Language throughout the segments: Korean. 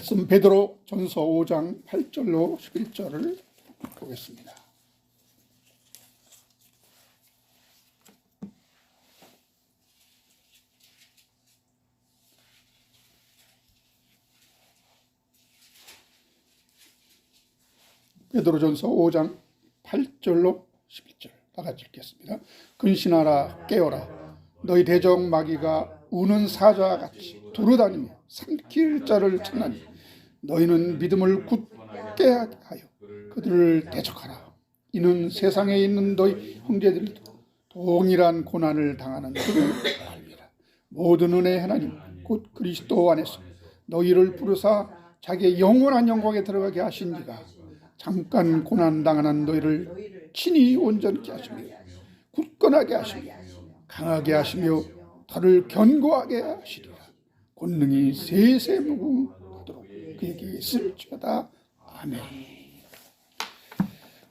말씀 베드로 전서 5장 8절로 11절을 보겠습니다. 베드로 전서 5장 8절로 11절 다 같이 읽겠습니다. 근신하라 깨어라 너희 대적 마귀가 우는 사자와 같이 두루다니며 삼킬 자를 찾나니 너희는 믿음을 굳게 하여 그들을 대적하라. 이는 세상에 있는 너희 형제들도 동일한 고난을 당하는 줄을 알리라. 모든 은혜의 하나님 곧 그리스도 안에서 너희를 부르사 자기의 영원한 영광에 들어가게 하신 이가 잠깐 고난 당하는 너희를 친히 온전케 하시며 굳건하게 하시며 강하게 하시며 너를 견고하게 하시리라. 권능이 세세 무궁하도록 그에게 있을지어다. 아멘.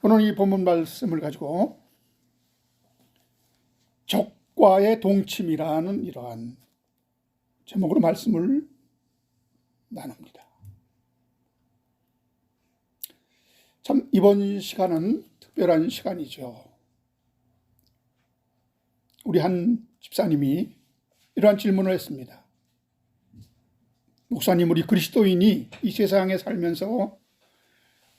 오늘 이 본문 말씀을 가지고 적과의 동침이라는 이러한 제목으로 말씀을 나눕니다. 참 이번 시간은 특별한 시간이죠. 우리 한 집사님이 이러한 질문을 했습니다. 목사님, 우리 그리스도인이 이 세상에 살면서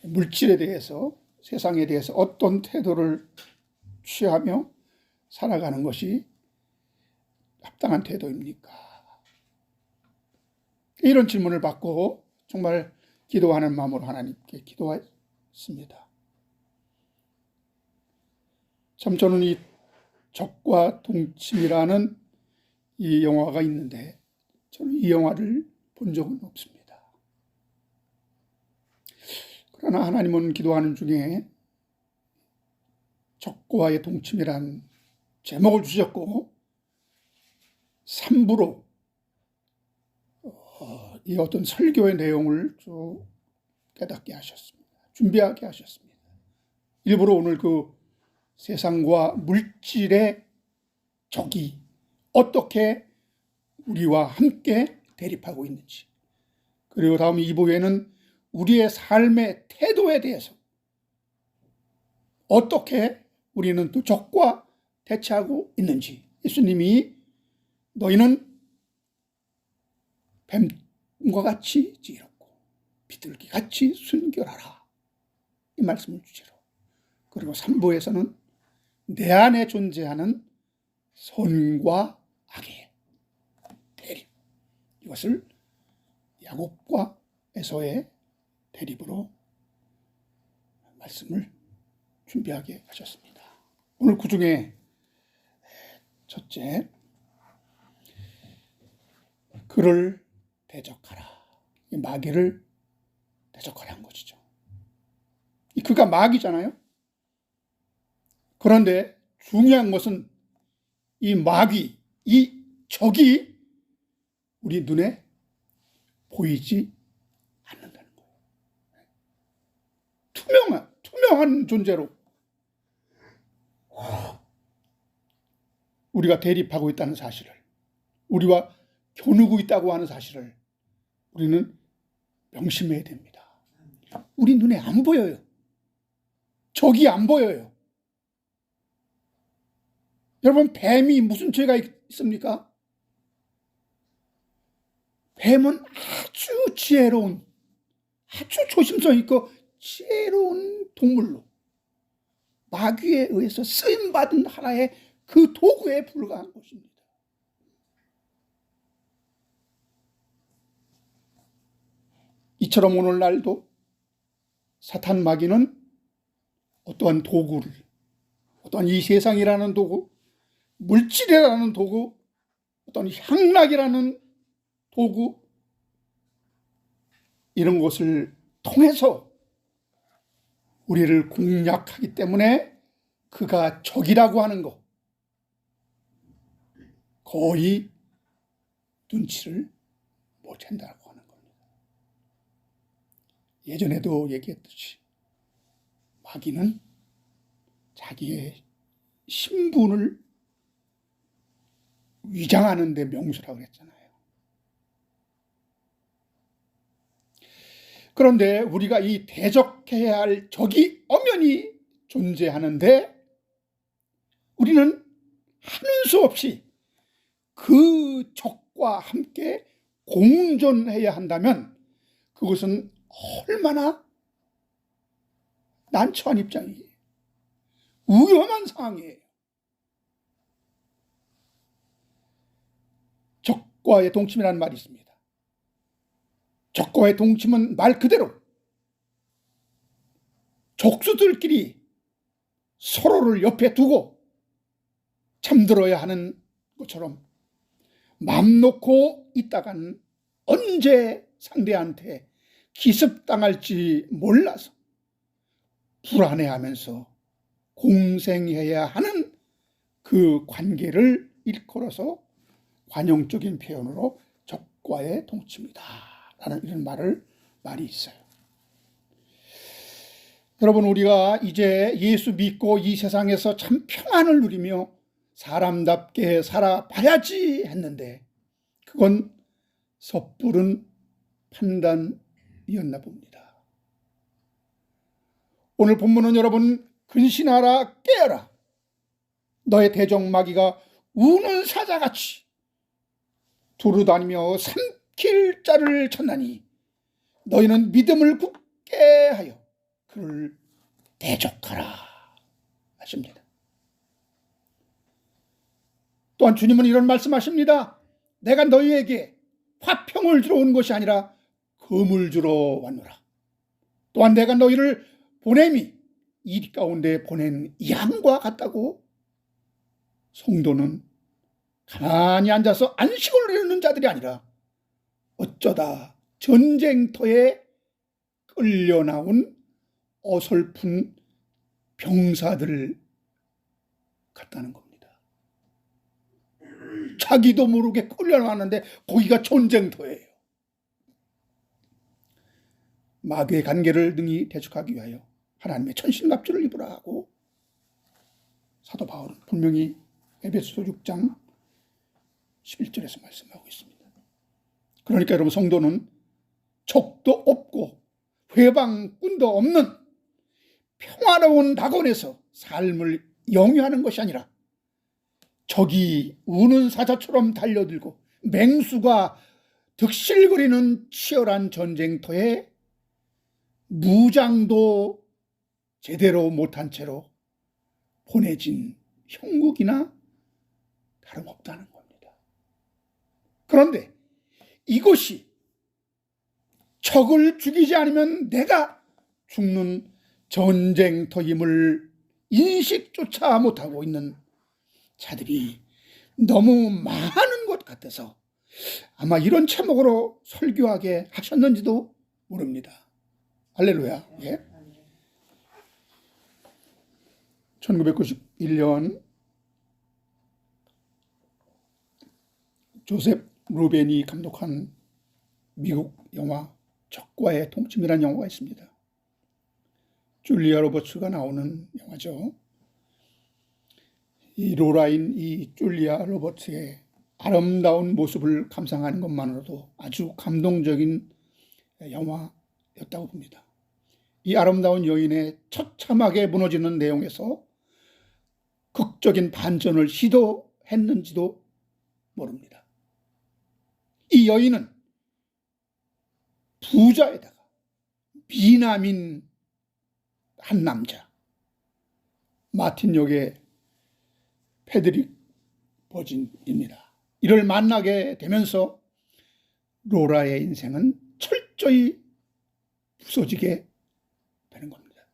물질에 대해서, 세상에 대해서 어떤 태도를 취하며 살아가는 것이 합당한 태도입니까? 이런 질문을 받고 정말 기도하는 마음으로 하나님께 기도했습니다. 참 저는 이 적과 동침이라는 이 영화가 있는데 저는 이 영화를 본 적은 없습니다. 그러나 하나님은 기도하는 중에 적과의 동침이라는 제목을 주셨고 3부로 이 어떤 설교의 내용을 쭉 깨닫게 하셨습니다. 준비하게 하셨습니다. 일부러 오늘 그 세상과 물질의 적이 어떻게 우리와 함께 대립하고 있는지, 그리고 다음 2부에는 우리의 삶의 태도에 대해서 어떻게 우리는 또 적과 대처하고 있는지, 예수님이 너희는 뱀과 같이 지혜롭고 비둘기같이 순결하라 이 말씀을 주제로, 그리고 3부에서는 내 안에 존재하는 선과 악의 대립, 이것을 야곱과 에서의 대립으로 말씀을 준비하게 하셨습니다. 오늘 그 중에 첫째, 그를 대적하라. 이 마귀를 대적하라 한 것이죠. 이 그가 마귀잖아요. 그런데 중요한 것은 이 마귀, 이 적이 우리 눈에 보이지 않는다는 거예요. 투명한 존재로 우리가 대립하고 있다는 사실을, 우리와 겨누고 있다고 하는 사실을 우리는 명심해야 됩니다. 우리 눈에 안 보여요. 적이 안 보여요. 여러분, 뱀이 무슨 죄가 있습니까? 뱀은 아주 지혜로운, 아주 조심성 있고 지혜로운 동물로 마귀에 의해서 쓰임받은 하나의 그 도구에 불과한 것입니다. 이처럼 오늘날도 사탄 마귀는 어떠한 도구를, 어떠한 이 세상이라는 도구, 물질이라는 도구, 어떤 향락이라는 도구, 이런 것을 통해서 우리를 공략하기 때문에 그가 적이라고 하는 것 거의 눈치를 못 챈다고 하는 겁니다. 예전에도 얘기했듯이 마귀는 자기의 신분을 위장하는 데 명수라고 그랬잖아요. 그런데 우리가 이 대적해야 할 적이 엄연히 존재하는데 우리는 하는 수 없이 그 적과 함께 공존해야 한다면 그것은 얼마나 난처한 입장이에요. 위험한 상황이에요. 적과의 동침이라는 말이 있습니다. 적과의 동침은 말 그대로 족수들끼리 서로를 옆에 두고 잠들어야 하는 것처럼 맘 놓고 있다간 언제 상대한테 기습당할지 몰라서 불안해하면서 공생해야 하는 그 관계를 일컬어서 관용적인 표현으로 적과의 동침이다 라는 이런 말이 있어요. 여러분, 우리가 이제 예수 믿고 이 세상에서 참 평안을 누리며 사람답게 살아봐야지 했는데 그건 섣부른 판단이었나 봅니다. 오늘 본문은 여러분, 근신하라 깨어라 너의 대적 마귀가 우는 사자같이 두루다니며 삼킬 자를 쳤나니 너희는 믿음을 굳게 하여 그를 대적하라 하십니다. 또한 주님은 이런 말씀하십니다. 내가 너희에게 화평을 주러 온 것이 아니라 검을 주러 왔노라. 또한 내가 너희를 보냄이 이 가운데 보낸 양과 같다고. 성도는 가만히 앉아서 안식을 누리는 자들이 아니라 어쩌다 전쟁터에 끌려 나온 어설픈 병사들 같다는 겁니다. 자기도 모르게 끌려나왔는데 거기가 전쟁터예요. 마귀의 관계를 능히 대적하기 위하여 하나님의 천신갑주를 입으라 하고 사도 바울은 분명히 에베소서 6장 11절에서 말씀하고 있습니다. 그러니까 여러분, 성도는 적도 없고 회방꾼도 없는 평화로운 낙원에서 삶을 영위하는 것이 아니라 적이 우는 사자처럼 달려들고 맹수가 득실거리는 치열한 전쟁터에 무장도 제대로 못한 채로 보내진 형국이나 다름없다는 겁니다. 그런데 이것이 적을 죽이지 않으면 내가 죽는 전쟁터임을 인식조차 못하고 있는 자들이 너무 많은 것 같아서 아마 이런 제목으로 설교하게 하셨는지도 모릅니다. 할렐루야. 예. 1991년 조셉 루벤이 감독한 미국 영화 적과의 동침이라는 영화가 있습니다. 줄리아 로버츠가 나오는 영화죠. 이 로라인, 이 줄리아 로버츠의 아름다운 모습을 감상하는 것만으로도 아주 감동적인 영화였다고 봅니다. 이 아름다운 여인의 처참하게 무너지는 내용에서 극적인 반전을 시도했는지도 모릅니다. 이 여인은 부자에다가 미남인 한 남자, 마틴 역의 패드릭 버진입니다. 이를 만나게 되면서 로라의 인생은 철저히 부서지게 되는 겁니다.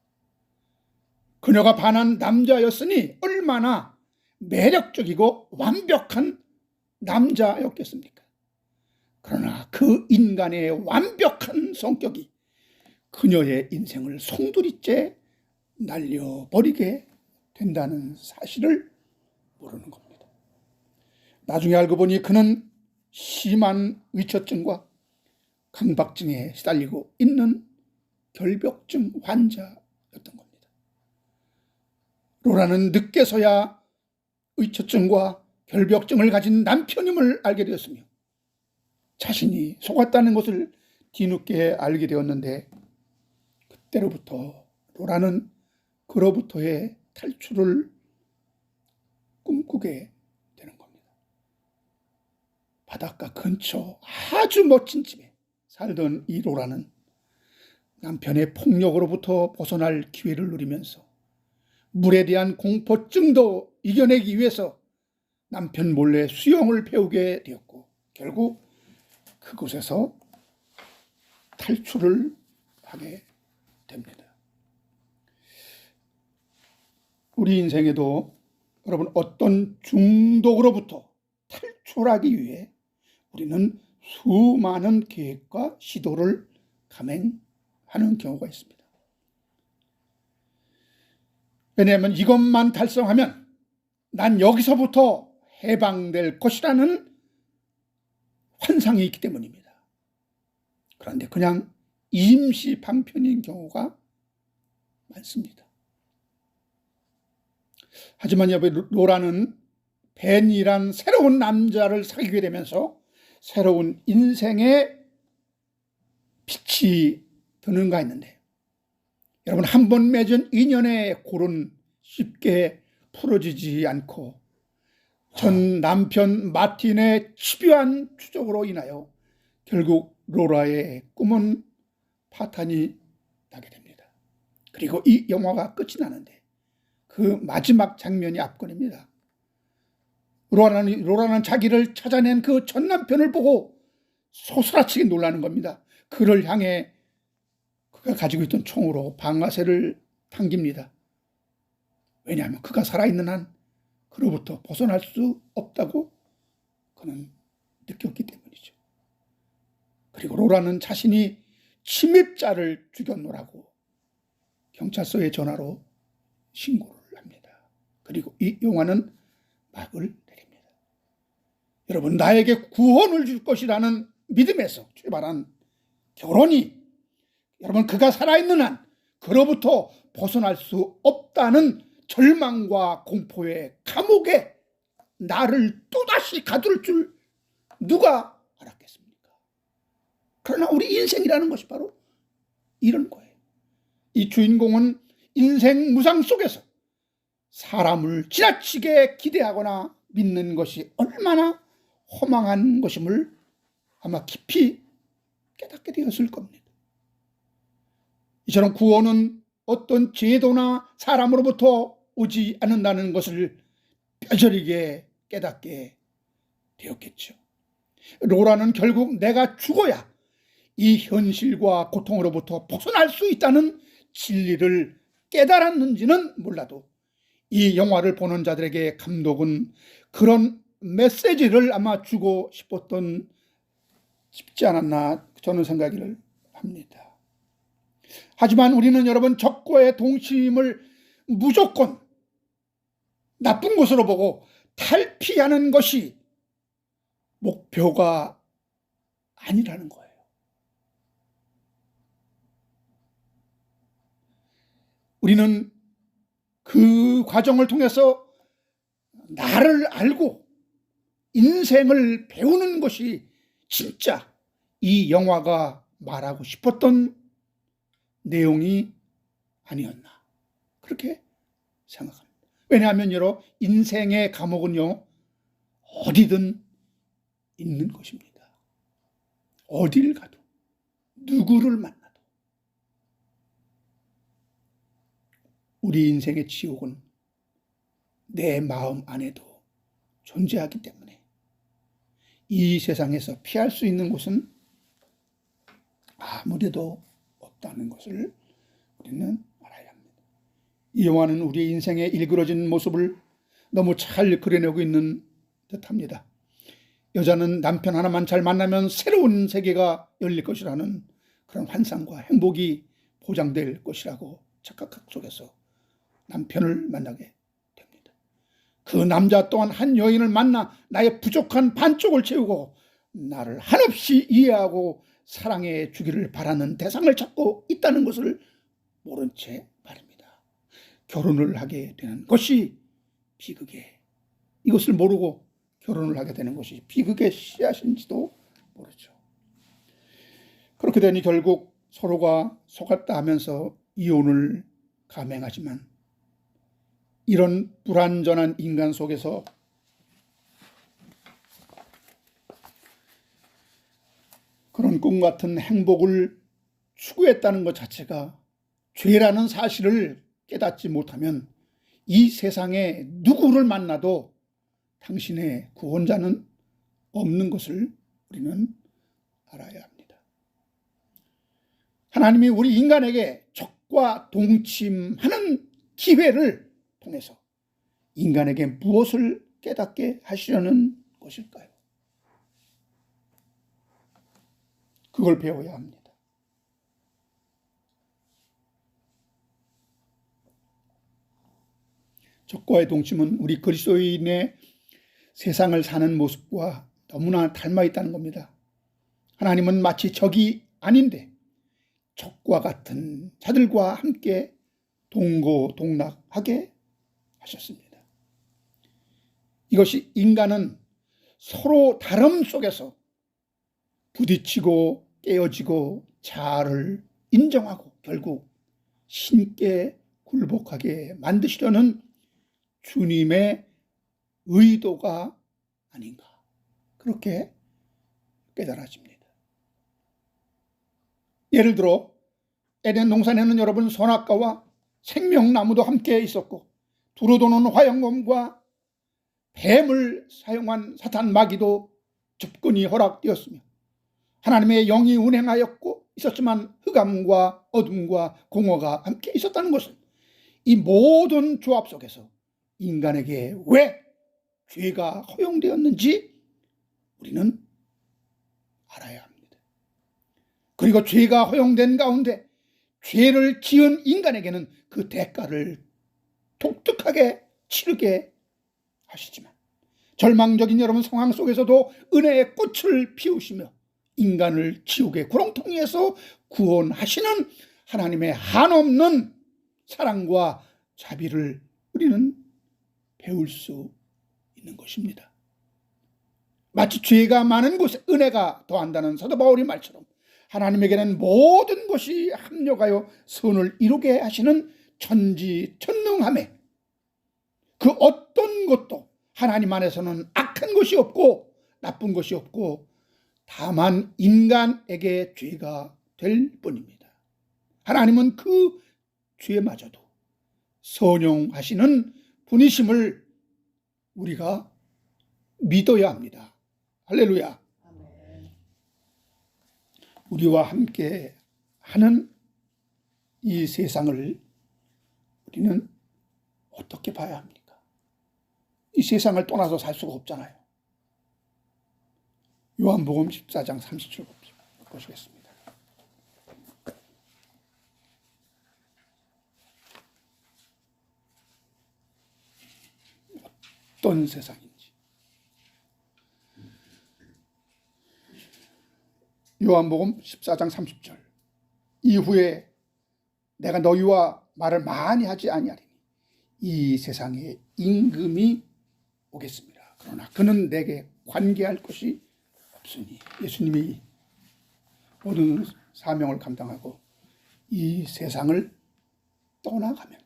그녀가 반한 남자였으니 얼마나 매력적이고 완벽한 남자였겠습니까? 그러나 그 인간의 완벽한 성격이 그녀의 인생을 송두리째 날려버리게 된다는 사실을 모르는 겁니다. 나중에 알고 보니 그는 심한 위처증과 강박증에 시달리고 있는 결벽증 환자였던 겁니다. 로라는 늦게서야 위처증과 결벽증을 가진 남편임을 알게 되었으며 자신이 속았다는 것을 뒤늦게 알게 되었는데 그때로부터 로라는 그로부터의 탈출을 꿈꾸게 되는 겁니다. 바닷가 근처 아주 멋진 집에 살던 이 로라는 남편의 폭력으로부터 벗어날 기회를 누리면서 물에 대한 공포증도 이겨내기 위해서 남편 몰래 수영을 배우게 되었고 결국 그곳에서 탈출을 하게 됩니다. 우리 인생에도 여러분 어떤 중독으로부터 탈출하기 위해 우리는 수많은 계획과 시도를 감행하는 경우가 있습니다. 왜냐하면 이것만 달성하면 난 여기서부터 해방될 것이라는 환상이 있기 때문입니다. 그런데 그냥 임시 방편인 경우가 많습니다. 하지만 로라는 벤이란 새로운 남자를 사귀게 되면서 새로운 인생의 빛이 드는가 했는데 여러분 한 번 맺은 인연의 골은 쉽게 풀어지지 않고 전 남편 마틴의 집요한 추적으로 인하여 결국 로라의 꿈은 파탄이 나게 됩니다. 그리고 이 영화가 끝이 나는데 그 마지막 장면이 압권입니다. 로라는 자기를 찾아낸 그 전 남편을 보고 소스라치게 놀라는 겁니다. 그를 향해 그가 가지고 있던 총으로 방아쇠를 당깁니다. 왜냐하면 그가 살아있는 한 그로부터 벗어날 수 없다고 그는 느꼈기 때문이죠. 그리고 로라는 자신이 침입자를 죽였노라고 경찰서에 전화로 신고를 합니다. 그리고 이 영화는 막을 내립니다. 여러분 나에게 구원을 줄 것이라는 믿음에서 출발한 결혼이 여러분 그가 살아있는 한 그로부터 벗어날 수 없다는 절망과 공포의 감옥에 나를 또다시 가둘 줄 누가 알았겠습니까? 그러나 우리 인생이라는 것이 바로 이런 거예요. 이 주인공은 인생 무상 속에서 사람을 지나치게 기대하거나 믿는 것이 얼마나 허망한 것임을 아마 깊이 깨닫게 되었을 겁니다. 이처럼 구원은 어떤 제도나 사람으로부터 오지 않는다는 것을 뼈저리게 깨닫게 되었겠죠. 로라는 결국 내가 죽어야 이 현실과 고통으로부터 벗어날 수 있다는 진리를 깨달았는지는 몰라도 이 영화를 보는 자들에게 감독은 그런 메시지를 아마 주고 싶지 않았나 저는 생각을 합니다. 하지만 우리는 여러분 적과의 동심을 무조건 나쁜 것으로 보고 탈피하는 것이 목표가 아니라는 거예요. 우리는 그 과정을 통해서 나를 알고 인생을 배우는 것이 진짜 이 영화가 말하고 싶었던 내용이 아니었나 그렇게 생각합니다. 왜냐하면 여러분 인생의 감옥은요 어디든 있는 것입니다. 어딜 가도 누구를 만나도 우리 인생의 지옥은 내 마음 안에도 존재하기 때문에 이 세상에서 피할 수 있는 곳은 아무데도 없다는 것을 우리는 알아야 합니다. 이 영화는 우리의 인생의 일그러진 모습을 너무 잘 그려내고 있는 듯합니다. 여자는 남편 하나만 잘 만나면 새로운 세계가 열릴 것이라는 그런 환상과 행복이 보장될 것이라고 착각 속에서 남편을 만나게 됩니다. 그 남자 또한 한 여인을 만나 나의 부족한 반쪽을 채우고 나를 한없이 이해하고 사랑해 주기를 바라는 대상을 찾고 있다는 것을 모른 채 말입니다. 결혼을 하게 되는 것이 비극의 이것을 모르고 결혼을 하게 되는 것이 비극의 씨앗인지도 모르죠. 그렇게 되니 결국 서로가 속았다 하면서 이혼을 감행하지만, 이런 불완전한 인간 속에서 그런 꿈 같은 행복을 추구했다는 것 자체가 죄라는 사실을 깨닫지 못하면 이 세상에 누구를 만나도 당신의 구원자는 없는 것을 우리는 알아야 합니다. 하나님이 우리 인간에게 적과 동침하는 기회를 통해서 인간에게 무엇을 깨닫게 하시려는 것일까요? 그걸 배워야 합니다. 적과의 동침은 우리 그리스도인의 세상을 사는 모습과 너무나 닮아 있다는 겁니다. 하나님은 마치 적이 아닌데 적과 같은 자들과 함께 동고동락하게 하셨습니다. 이것이 인간은 서로 다름 속에서 부딪히고 깨어지고 자아를 인정하고 결국 신께 굴복하게 만드시려는 주님의 의도가 아닌가, 그렇게 깨달아집니다. 예를 들어 에덴 동산에는 여러분 선악과와 생명나무도 함께 있었고, 두루 도는 화영검과 뱀을 사용한 사탄 마귀도 접근이 허락되었으며, 하나님의 영이 운행하였고 있었지만 흑암과 어둠과 공허가 함께 있었다는 것은 이 모든 조합 속에서 인간에게 왜 죄가 허용되었는지 우리는 알아야 합니다. 그리고 죄가 허용된 가운데 죄를 지은 인간에게는 그 대가를 독특하게 치르게 하시지만, 절망적인 여러분 상황 속에서도 은혜의 꽃을 피우시며 인간을 지옥의 구렁텅이에서 구원하시는 하나님의 한없는 사랑과 자비를 우리는 배울 수 있는 것입니다. 마치 죄가 많은 곳에 은혜가 더한다는 사도 바울의 말처럼 하나님에게는 모든 것이 합력하여 선을 이루게 하시는 천지천능함에 그 어떤 것도 하나님 안에서는 악한 것이 없고 나쁜 것이 없고 다만 인간에게 죄가 될 뿐입니다. 하나님은 그 죄마저도 선용하시는 분이심을 우리가 믿어야 합니다. 할렐루야. 우리와 함께 하는 이 세상을 우리는 어떻게 봐야 합니까? 이 세상을 떠나서 살 수가 없잖아요. 요한복음 14장 30절 보시겠습니다. 어떤 세상인지. 요한복음 14장 30절. 이후에 내가 너희와 말을 많이 하지 아니하리니 이 세상에 임금이 오겠습니다. 그러나 그는 내게 관계할 것이 없으니, 예수님이 모든 사명을 감당하고 이 세상을 떠나가면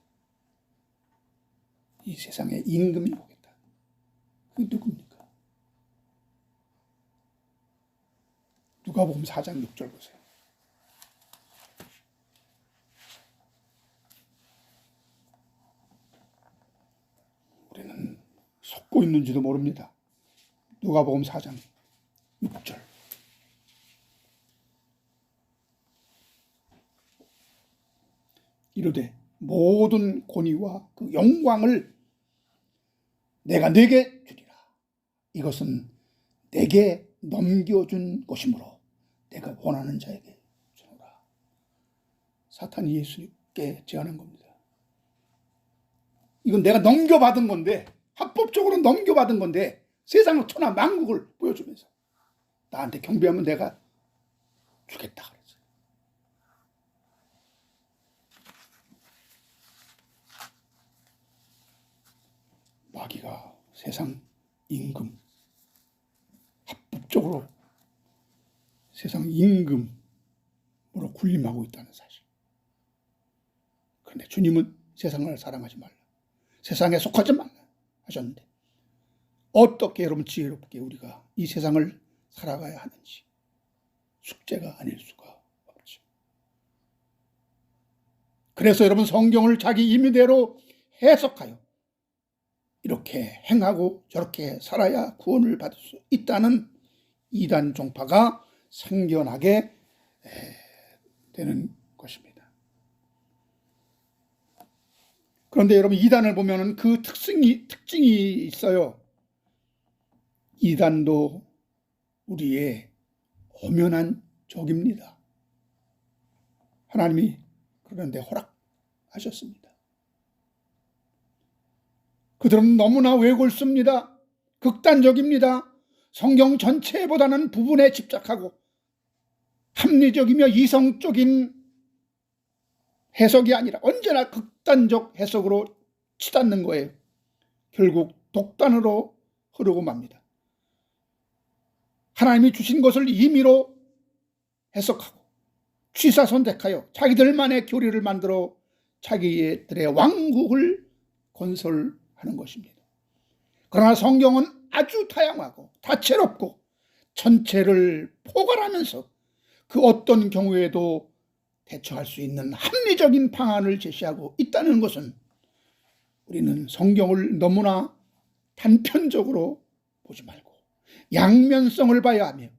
이 세상에 임금이 오겠다. 그게 누굽니까? 누가복음 4장 6절 보세요. 우리는 속고 있는지도 모릅니다. 누가복음 4장 6절. 이르되 모든 권위와 그 영광을 내가 네게 주리라. 이것은 내게 넘겨준 것이므로 내가 원하는 자에게 주노라. 사탄이 예수님께 제안한 겁니다. 이건 내가 넘겨받은 건데, 합법적으로 넘겨받은 건데, 세상의 천하 만국을 보여주면서 나한테 경배하면 내가 주겠다 그랬어요. 마귀가 세상 임금, 합법적으로 세상 임금 군림하고 있다는 사실. 그런데 주님은 세상을 사랑하지 말라, 세상에 속하지 말라 하셨는데 어떻게 여러분 지혜롭게 우리가 이 세상을 살아가야 하는지 숙제가 아닐 수가 없죠. 그래서 여러분 성경을 자기 임의대로 해석하여 이렇게 행하고 저렇게 살아야 구원을 받을 수 있다는 이단 종파가 생겨나게 되는 것입니다. 그런데 여러분 이단을 보면은 그 특징이 있어요. 이단도 우리의 엄연한 적입니다. 하나님이 그런데 허락하셨습니다. 그들은 너무나 외골수입니다. 극단적입니다. 성경 전체보다는 부분에 집착하고 합리적이며 이성적인 해석이 아니라 언제나 극단적 해석으로 치닫는 거예요. 결국 독단으로 흐르고 맙니다. 하나님이 주신 것을 임의로 해석하고 취사선택하여 자기들만의 교리를 만들어 자기들의 왕국을 건설하는 것입니다. 그러나 성경은 아주 다양하고 다채롭고 전체를 포괄하면서 그 어떤 경우에도 대처할 수 있는 합리적인 방안을 제시하고 있다는 것은 우리는 성경을 너무나 단편적으로 보지 말고 양면성을 봐야 하며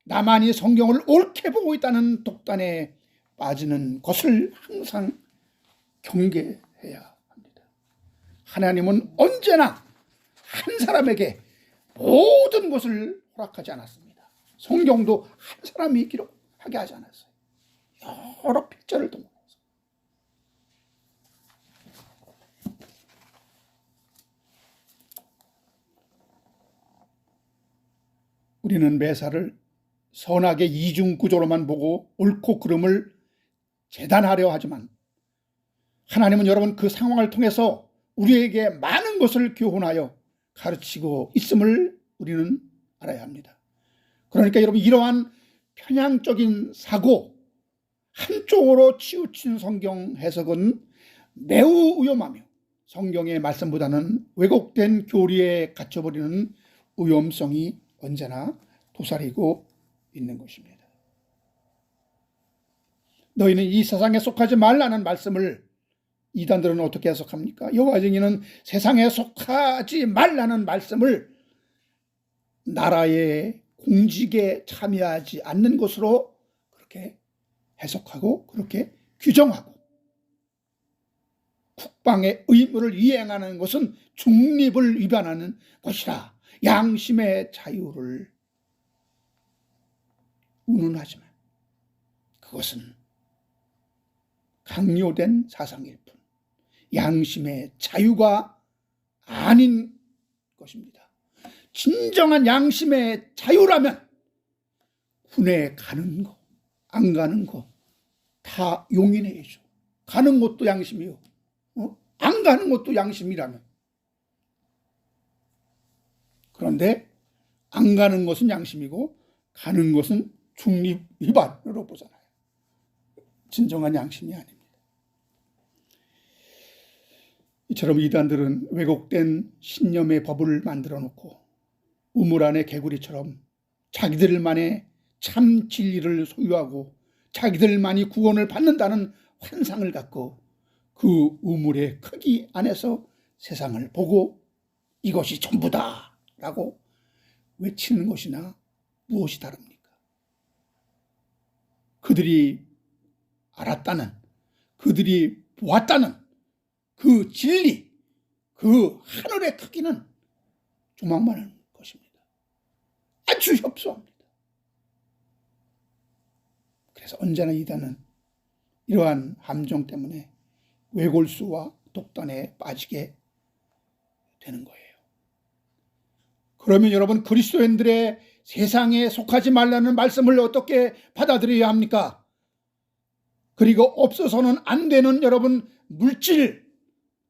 나만이 성경을 옳게 보고 있다는 독단에 빠지는 것을 항상 경계해야 합니다. 하나님은 언제나 한 사람에게 모든 것을 허락하지 않았습니다. 성경도 한 사람이 기록하게 하지 않았어요. 여러 필자를 동원해서. 우리는 매사를 선악의 이중 구조로만 보고 옳고 그름을 재단하려 하지만 하나님은 여러분 그 상황을 통해서 우리에게 많은 것을 교훈하여 가르치고 있음을 우리는 알아야 합니다. 그러니까 여러분 이러한 편향적인 사고, 한쪽으로 치우친 성경 해석은 매우 위험하며 성경의 말씀보다는 왜곡된 교리에 갇혀버리는 위험성이 언제나 도사리고 있는 것입니다. 너희는 이 세상에 속하지 말라는 말씀을 이단들은 어떻게 해석합니까? 여호와 증인은 세상에 속하지 말라는 말씀을 나라의 공직에 참여하지 않는 것으로 그렇게 해석하고 그렇게 규정하고 국방의 의무를 이행하는 것은 중립을 위반하는 것이라 양심의 자유를 운운하지만 그것은 강요된 사상일 뿐 양심의 자유가 아닌 것입니다. 진정한 양심의 자유라면 군에 가는 거, 안 가는 거 다 용인해야죠. 가는 것도 양심이요. 안 가는 것도 양심이라면. 그런데 안 가는 것은 양심이고 가는 것은 중립 위반으로 보잖아요. 진정한 양심이 아닙니다. 이처럼 이단들은 왜곡된 신념의 법을 만들어 놓고 우물 안의 개구리처럼 자기들만의 참 진리를 소유하고 자기들만이 구원을 받는다는 환상을 갖고 그 우물의 크기 안에서 세상을 보고 이것이 전부다 라고 외치는 것이나 무엇이 다릅니까? 그들이 알았다는, 그들이 보았다는 그 진리, 그 하늘의 크기는 조망만한 것입니다. 아주 협소합니다. 그래서 언제나 이단은 이러한 함정 때문에 왜골수와 독단에 빠지게 되는 거예요. 그러면 여러분 그리스도인들의 세상에 속하지 말라는 말씀을 어떻게 받아들여야 합니까? 그리고 없어서는 안 되는 여러분 물질,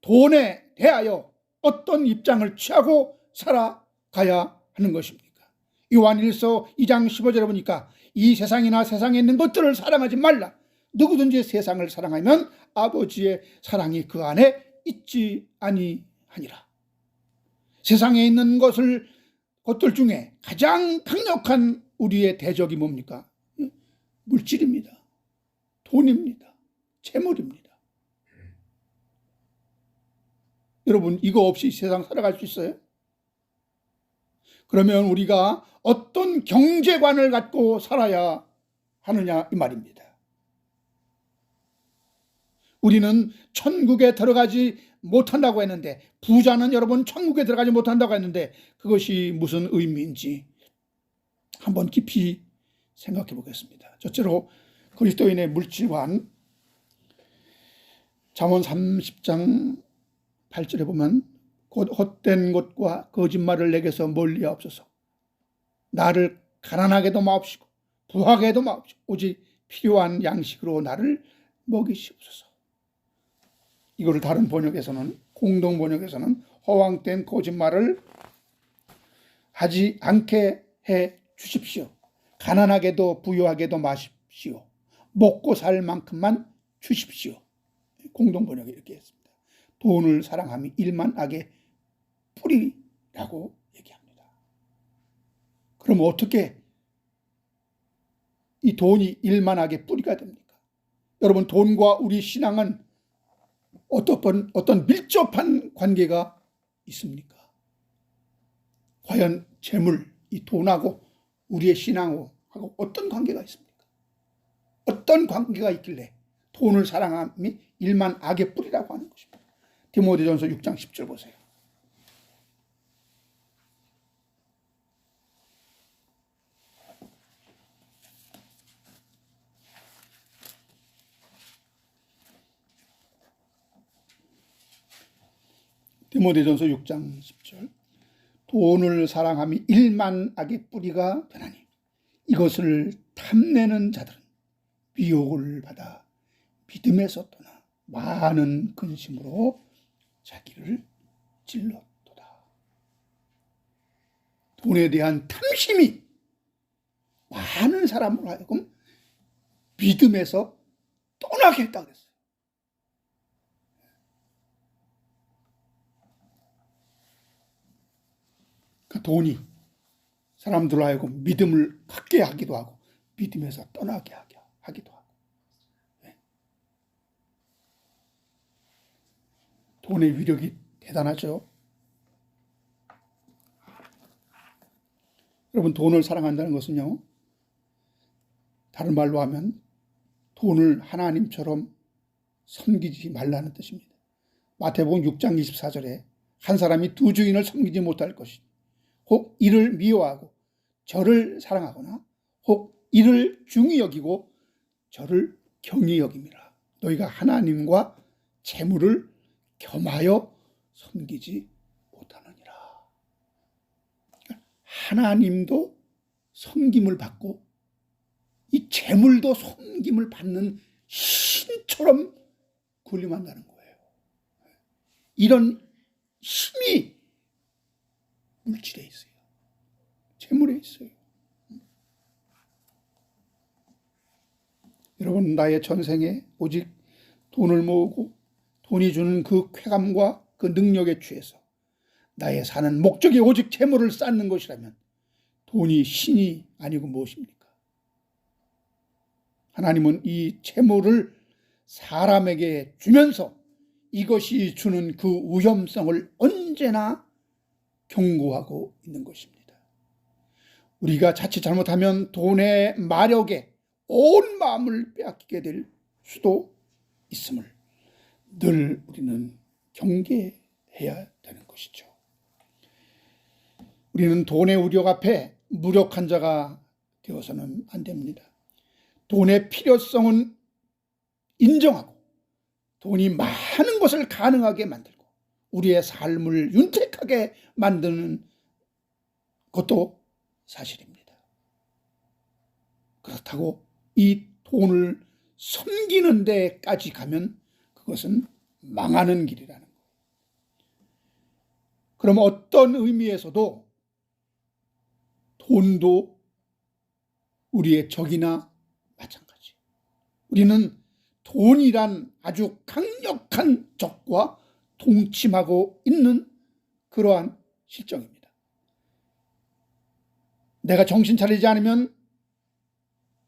돈에 대하여 어떤 입장을 취하고 살아가야 하는 것입니까? 요한일서 2장 15절에 보니까 이 세상이나 세상에 있는 것들을 사랑하지 말라. 누구든지 세상을 사랑하면 아버지의 사랑이 그 안에 있지 아니하니라. 세상에 있는 것들 중에 가장 강력한 우리의 대적이 뭡니까? 물질입니다. 돈입니다. 재물입니다. 여러분, 이거 없이 세상 살아갈 수 있어요? 그러면 우리가 어떤 경제관을 갖고 살아야 하느냐 이 말입니다. 우리는 천국에 들어가지 못한다고 했는데, 부자는 여러분 천국에 들어가지 못한다고 했는데 그것이 무슨 의미인지 한번 깊이 생각해 보겠습니다. 첫째로 그리스도인의 물질관, 잠언 30장 8절에 보면 곧 헛된 것과 거짓말을 내게서 멀리하옵소서. 나를 가난하게도 마옵시고 부하게도 마옵시고 오직 필요한 양식으로 나를 먹이시옵소서. 이거를 다른 번역에서는, 공동 번역에서는 허황된 거짓말을 하지 않게 해 주십시오. 가난하게도 부유하게도 마십시오. 먹고 살 만큼만 주십시오. 공동 번역이 이렇게 했습니다. 돈을 사랑함이 일만 악의 뿌리라고 얘기합니다. 그럼 어떻게 이 돈이 일만 악의 뿌리가 됩니까? 여러분, 돈과 우리 신앙은 어떤 밀접한 관계가 있습니까? 과연 재물, 이 돈하고 우리의 신앙하고 어떤 관계가 있습니까? 어떤 관계가 있길래 돈을 사랑함이 일만 악의 뿌리라고 하는 것입니다. 디모데전서 6장 10절 보세요. 디모데전서 6장 10절. 돈을 사랑함이 일만 악의 뿌리가 되나니 이것을 탐내는 자들은 미혹을 받아 믿음에서 떠나 많은 근심으로 자기를 찔렀도다. 돈에 대한 탐심이 많은 사람으로 하여금 믿음에서 떠나게 했다고 했어요. 그 돈이 사람들로 하여금 믿음을 갖게 하기도 하고 믿음에서 떠나게 하기도 하고. 돈의 위력이 대단하죠. 여러분, 돈을 사랑한다는 것은요, 다른 말로 하면 돈을 하나님처럼 섬기지 말라는 뜻입니다. 마태복음 6장 24절에 한 사람이 두 주인을 섬기지 못할 것이니 혹 이를 미워하고 저를 사랑하거나 혹 이를 중히 여기고 저를 경히 여김이라. 너희가 하나님과 재물을 겸하여 섬기지 못하느니라. 하나님도 섬김을 받고 이 재물도 섬김을 받는 신처럼 군림한다는 거예요. 이런 힘이 물질에 있어요. 재물에 있어요. 여러분, 나의 전생에 오직 돈을 모으고 돈이 주는 그 쾌감과 그 능력에 취해서 나의 사는 목적이 오직 재물을 쌓는 것이라면 돈이 신이 아니고 무엇입니까? 하나님은 이 재물을 사람에게 주면서 이것이 주는 그 위험성을 언제나 경고하고 있는 것입니다. 우리가 자칫 잘못하면 돈의 마력에 온 마음을 빼앗기게 될 수도 있음을 늘 우리는 경계해야 되는 것이죠. 우리는 돈의 우력 앞에 무력한 자가 되어서는 안 됩니다. 돈의 필요성은 인정하고 돈이 많은 것을 가능하게 만들고 우리의 삶을 윤택하게 만드는 것도 사실입니다. 그렇다고 이 돈을 섬기는 데까지 가면 그것은 망하는 길이라는 거예요. 그럼 어떤 의미에서도 돈도 우리의 적이나 마찬가지. 우리는 돈이란 아주 강력한 적과 동침하고 있는 그러한 실정입니다. 내가 정신 차리지 않으면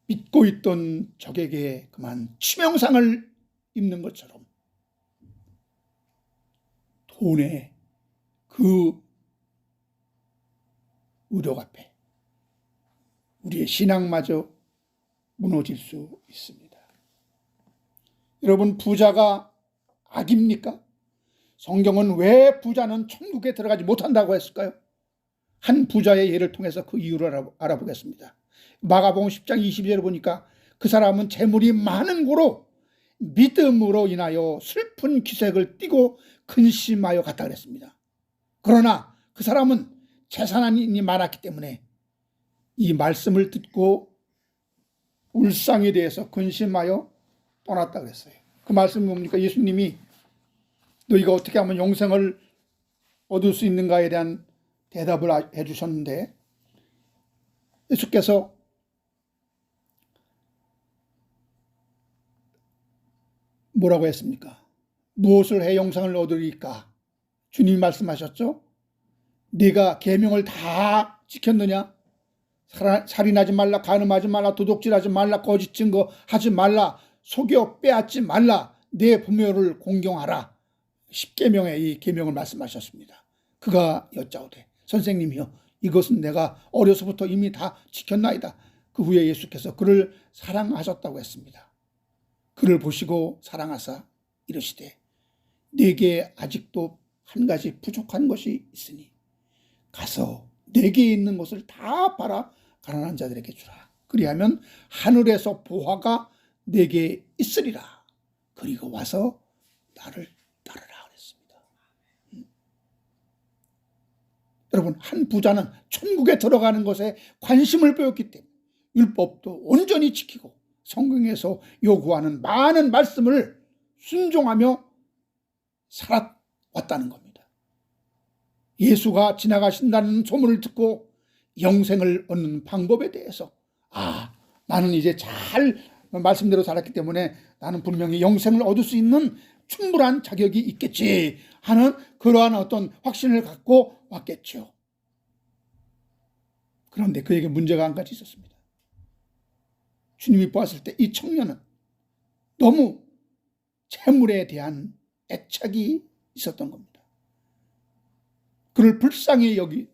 믿고 있던 적에게 그만 치명상을 입는 것처럼 돈의 그 의력 앞에 우리의 신앙마저 무너질 수 있습니다. 여러분, 부자가 악입니까? 성경은 왜 부자는 천국에 들어가지 못한다고 했을까요? 한 부자의 예를 통해서 그 이유를 알아보겠습니다. 마가복음 10장 22절을 보니까 그 사람은 재물이 많은 고로 믿음으로 인하여 슬픈 기색을 띠고 근심하여 갔다 그랬습니다. 그러나 그 사람은 재산이 많았기 때문에 이 말씀을 듣고 울상에 대해서 근심하여 떠났다 그랬어요. 그 말씀이 뭡니까? 예수님이 너희가 어떻게 하면 영생을 얻을 수 있는가에 대한 대답을 해주셨는데, 예수께서 뭐라고 했습니까? 무엇을 해 영생을 얻으리까? 주님이 말씀하셨죠? 네가 계명을 다 지켰느냐? 살인하지 말라, 간음하지 말라, 도둑질하지 말라, 거짓 증거하지 말라, 속여 빼앗지 말라, 내 부모를 공경하라. 10계명의 이 계명을 말씀하셨습니다. 그가 여짜오되 선생님이여, 이것은 내가 어려서부터 이미 다 지켰나이다. 그 후에 예수께서 그를 사랑하셨다고 했습니다. 그를 보시고 사랑하사 이르시되 네게 아직도 한 가지 부족한 것이 있으니 가서 네게 있는 것을 다 팔아 가난한 자들에게 주라. 그리하면 하늘에서 보화가 네게 있으리라. 그리고 와서 나를 따르라 그랬습니다. 여러분, 한 부자는 천국에 들어가는 것에 관심을 보였기 때문에 율법도 온전히 지키고 성경에서 요구하는 많은 말씀을 순종하며 살아왔다는 겁니다. 예수가 지나가신다는 소문을 듣고 영생을 얻는 방법에 대해서 나는 이제 잘 말씀대로 살았기 때문에 나는 분명히 영생을 얻을 수 있는 충분한 자격이 있겠지 하는 그러한 어떤 확신을 갖고 왔겠죠. 그런데 그에게 문제가 한 가지 있었습니다. 주님이 보았을 때 이 청년은 너무 재물에 대한 애착이 있었던 겁니다. 그를 불쌍히 여기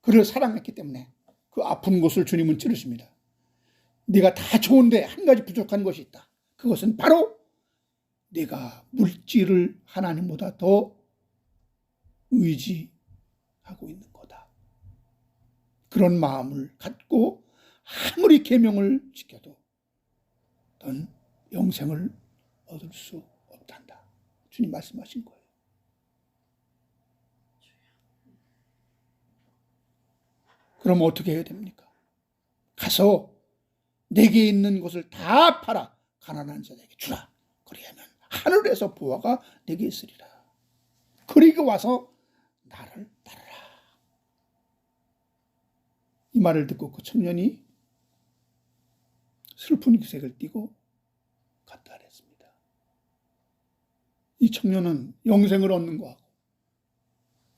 그를 사랑했기 때문에 그 아픈 곳을 주님은 찌르십니다. 네가 다 좋은데 한 가지 부족한 것이 있다. 그것은 바로 네가 물질을 하나님보다 더 의지하고 있는 거다. 그런 마음을 갖고 아무리 계명을 지켜도 넌 영생을 얻을 수 없단다. 주님 말씀하신 거예요. 그럼 어떻게 해야 됩니까? 가서 내게 있는 것을 다 팔아 가난한 자에게 주라. 그리하면 하늘에서 보화가 내게 있으리라. 그리고 와서 나를 따르라. 이 말을 듣고 그 청년이 슬픈 기색을 띠고 갔다 그랬습니다. 이 청년은 영생을 얻는 거하고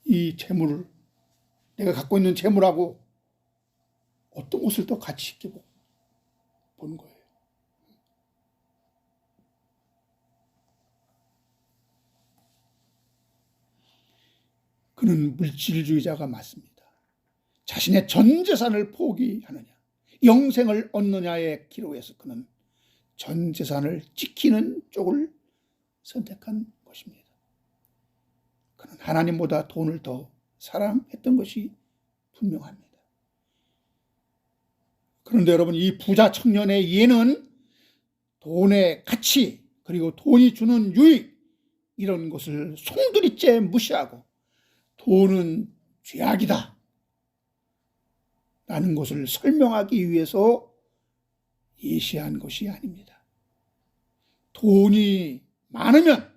이 재물을 내가 갖고 있는 재물하고 어떤 것을 더 가치 있게 본 거예요. 그는 물질주의자가 맞습니다. 자신의 전 재산을 포기하느냐, 영생을 얻느냐의 기로에서 그는 전 재산을 지키는 쪽을 선택한 것입니다. 그는 하나님보다 돈을 더 사랑했던 것이 분명합니다. 그런데 여러분, 이 부자 청년의 이해는 돈의 가치 그리고 돈이 주는 유익 이런 것을 송두리째 무시하고 돈은 죄악이다 라는 것을 설명하기 위해서 예시한 것이 아닙니다. 돈이 많으면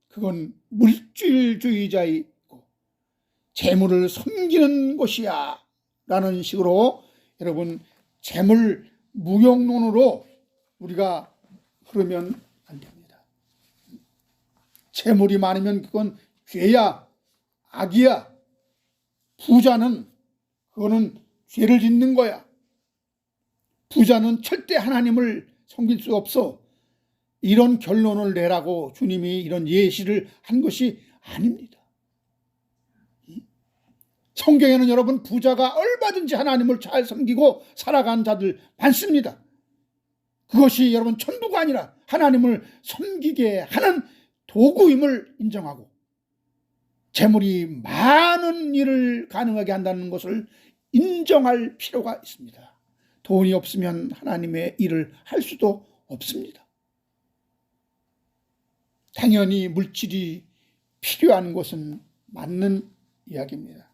그건 물질주의자이고 재물을 섬기는 것이야 라는 식으로 여러분 재물 무용론으로 우리가 흐르면 안 됩니다. 재물이 많으면 그건 죄야, 악이야. 부자는 그거는 죄를 짓는 거야. 부자는 절대 하나님을 섬길 수 없어. 이런 결론을 내라고 주님이 이런 예시를 한 것이 아닙니다. 성경에는 여러분 부자가 얼마든지 하나님을 잘 섬기고 살아간 자들 많습니다. 그것이 여러분 전부가 아니라 하나님을 섬기게 하는 도구임을 인정하고 재물이 많은 일을 가능하게 한다는 것을 인정할 필요가 있습니다. 돈이 없으면 하나님의 일을 할 수도 없습니다. 당연히 물질이 필요한 것은 맞는 이야기입니다.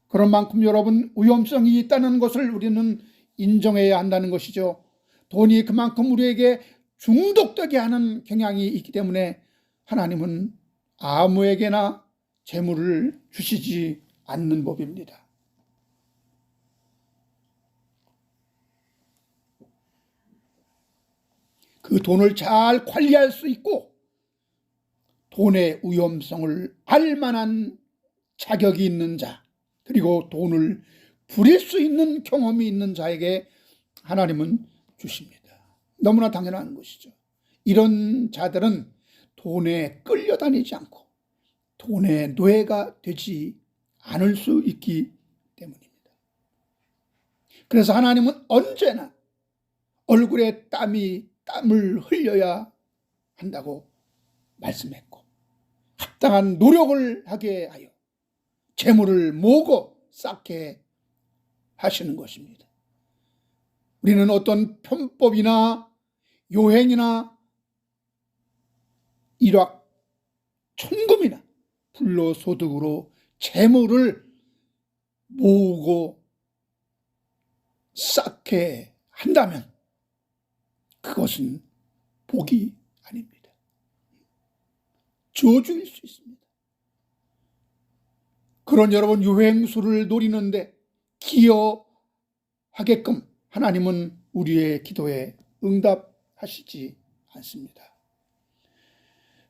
그런 만큼 여러분 위험성이 있다는 것을 우리는 인정해야 한다는 것이죠. 돈이 그만큼 우리에게 중독되게 하는 경향이 있기 때문에 하나님은 아무에게나 재물을 주시지 않는 법입니다. 그 돈을 잘 관리할 수 있고 돈의 위험성을 알 만한 자격이 있는 자, 그리고 돈을 부릴 수 있는 경험이 있는 자에게 하나님은 주십니다. 너무나 당연한 것이죠. 이런 자들은 돈에 끌려다니지 않고 돈의 노예가 되지 않을 수 있기 때문입니다. 그래서 하나님은 언제나 얼굴에 땀을 흘려야 한다고 말씀했고 합당한 노력을 하게 하여 재물을 모으고 쌓게 하시는 것입니다. 우리는 어떤 편법이나 요행이나 일확 천금이나 불로소득으로 재물을 모으고 쌓게 한다면 그것은 복이 아닙니다. 저주일 수 있습니다. 그런 여러분 유행수를 노리는데 기여하게끔 하나님은 우리의 기도에 응답하시지 않습니다.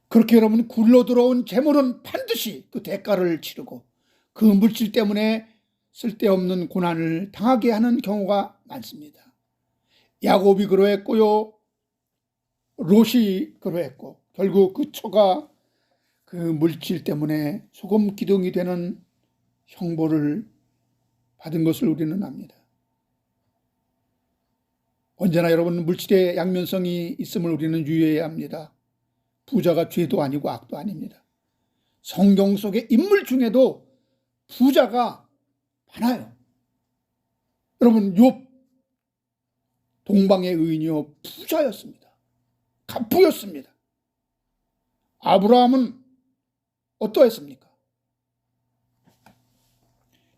그렇게 여러분 굴러 들어온 재물은 반드시 그 대가를 치르고 그 물질 때문에 쓸데없는 고난을 당하게 하는 경우가 많습니다. 야곱이 그러했고요, 롯이 그러했고 결국 그 처가 그 물질 때문에 소금 기둥이 되는 형벌을 받은 것을 우리는 압니다. 언제나 여러분 물질의 양면성이 있음을 우리는 유의해야 합니다. 부자가 죄도 아니고 악도 아닙니다. 성경 속의 인물 중에도 부자가 많아요. 여러분 욥 동방의 의인이요 부자였습니다. 갑부였습니다. 아브라함은 어떠했습니까?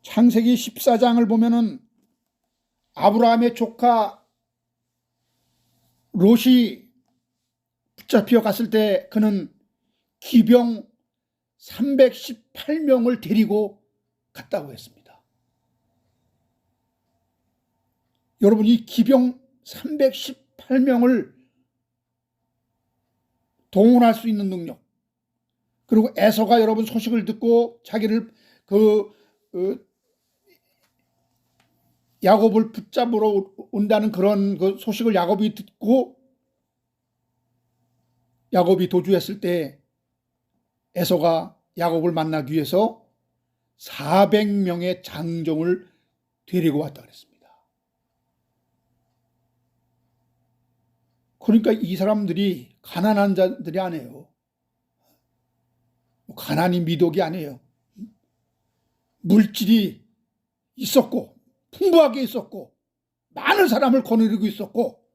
창세기 14장을 보면은 아브라함의 조카 롯이 붙잡혀 갔을 때 그는 기병 318명을 데리고 갔다고 했습니다. 여러분 이 기병 318명을 동원할 수 있는 능력, 그리고 에서가 여러분 소식을 듣고 자기를 야곱을 붙잡으러 온다는 그런 그 소식을 야곱이 듣고 야곱이 도주했을 때 에서가 야곱을 만나기 위해서 400명의 장정을 데리고 왔다 그랬습니다. 그러니까 이 사람들이 가난한 자들이 아니에요. 가난이 미덕이 아니에요. 물질이 있었고 풍부하게 있었고 많은 사람을 거느리고 있었고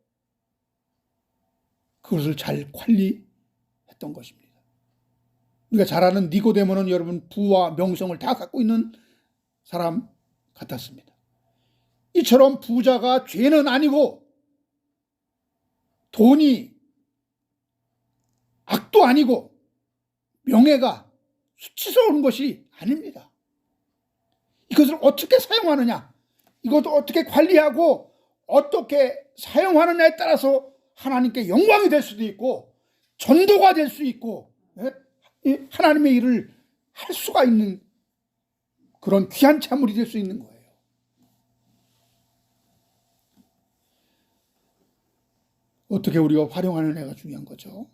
그것을 잘 관리했던 것입니다. 우리가 잘 아는 니고데모는 여러분 부와 명성을 다 갖고 있는 사람 같았습니다. 이처럼 부자가 죄는 아니고 돈이 악도 아니고 명예가 수치스러운 것이 아닙니다. 이것을 어떻게 사용하느냐, 이것도 어떻게 관리하고 어떻게 사용하느냐에 따라서 하나님께 영광이 될 수도 있고 전도가 될 수 있고 하나님의 일을 할 수가 있는 그런 귀한 자물이 될 수 있는 거예요. 어떻게 우리가 활용하는 애가 중요한 거죠.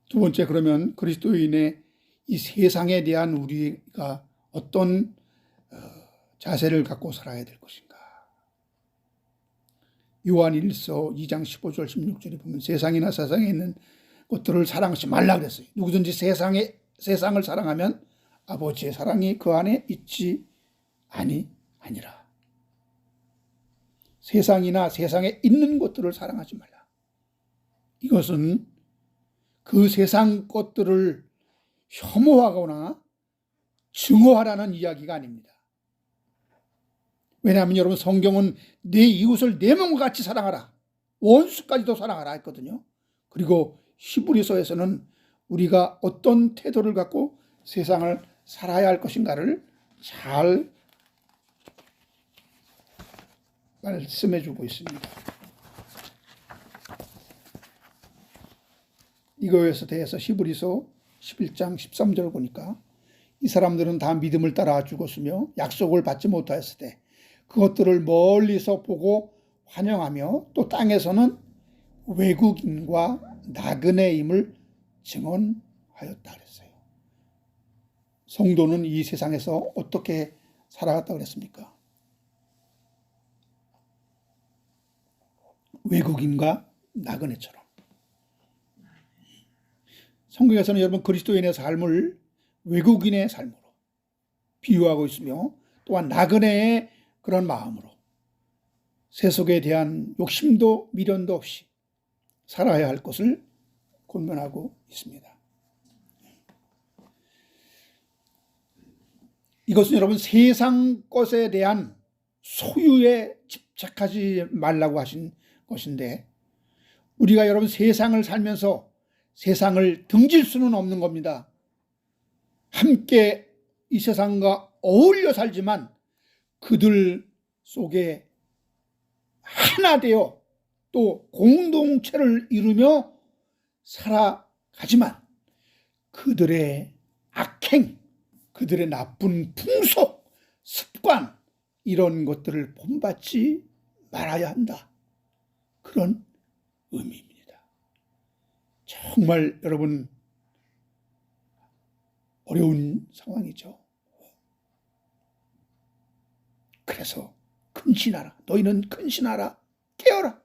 두 번째, 그러면 그리스도인의 이 세상에 대한 우리가 어떤 자세를 갖고 살아야 될 것인가. 요한 1서 2장 15절 16절에 보면 세상이나 세상에 있는 것들을 사랑하지 말라 그랬어요. 누구든지 세상을 사랑하면 아버지의 사랑이 그 안에 있지 아니라. 세상이나 세상에 있는 것들을 사랑하지 말라. 이것은 그 세상 것들을 혐오하거나 증오하라는 이야기가 아닙니다. 왜냐하면 여러분, 성경은 내 이웃을 내 몸과 같이 사랑하라, 원수까지도 사랑하라 했거든요. 그리고 히브리서에서는 우리가 어떤 태도를 갖고 세상을 살아야 할 것인가를 잘 말씀해 주고 있습니다. 이거에 대해서 히브리서 11장 13절 보니까 이 사람들은 다 믿음을 따라 죽었으며 약속을 받지 못하였을 때 그것들을 멀리서 보고 환영하며 또 땅에서는 외국인과 나그네임을 증언하였다 그랬어요. 성도는 이 세상에서 어떻게 살아갔다 그랬습니까? 외국인과 나그네처럼. 성경에서는 여러분 그리스도인의 삶을 외국인의 삶으로 비유하고 있으며 또한 나그네의 그런 마음으로 세속에 대한 욕심도 미련도 없이 살아야 할 것을 권면하고 있습니다. 이것은 여러분 세상 것에 대한 소유에 집착하지 말라고 하신 것인데, 우리가 여러분 세상을 살면서 세상을 등질 수는 없는 겁니다. 함께 이 세상과 어울려 살지만 그들 속에 하나 되어 또 공동체를 이루며 살아가지만 그들의 악행, 그들의 나쁜 풍속, 습관, 이런 것들을 본받지 말아야 한다. 그런 의미입니다. 정말 여러분 어려운 상황이죠. 그래서 근신하라. 너희는 근신하라. 깨어라.